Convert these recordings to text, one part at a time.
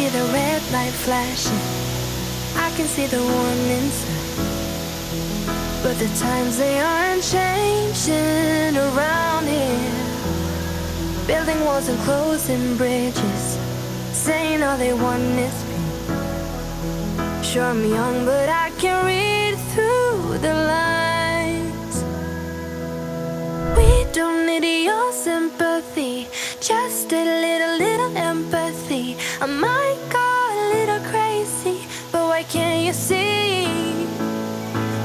see the red light flashing, I can see the warning sign. But the times they aren't changing around here. Building walls and closing bridges, saying all they want is peace. Sure, I'm young, but I can read through the lines. We don't need your sympathy, just a little empathy. I might go a little crazy, but why can't you see?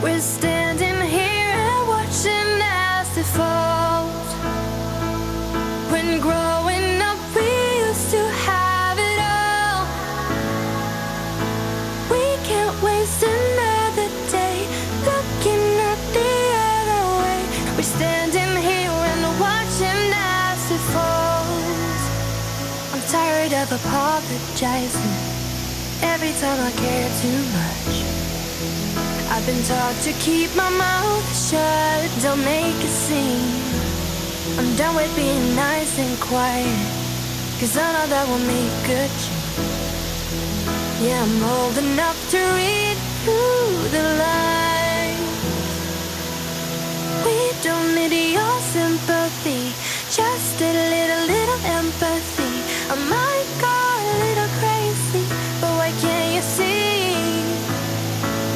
We're standing here and watching as it falls. When growing up we used to have it all. We can't waste another day looking at the other way. We're standing here and watching as it falls. I'm tired of apologizing every time I care too much. I've been taught to keep my mouth shut, don't make a scene. I'm done with being nice and quiet, cause I know that will make a change. Yeah, I'm old enough to read through the lines. We don't need your sympathy, just a little empathy. I might go a little crazy, but why can't you see?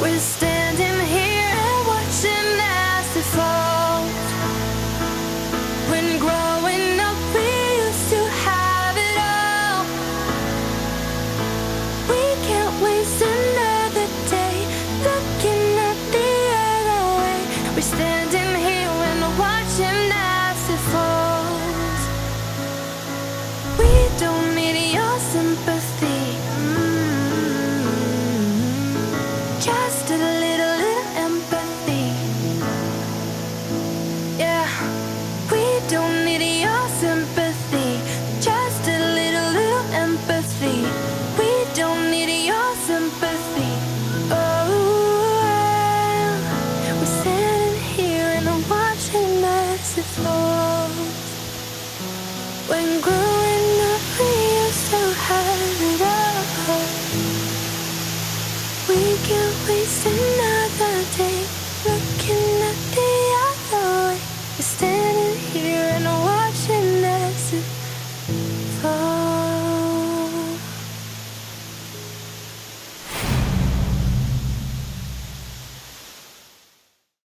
We're standing here and watching as it falls. When growing up we used to have it all. We can't waste another day looking at the other way. We're standing here and watching as it falls. We don't need your sympathy, just a little empathy. Yeah, we don't need your sympathy, just a little empathy. We don't need your sympathy. Oh, we're standing here and watching as it falls. When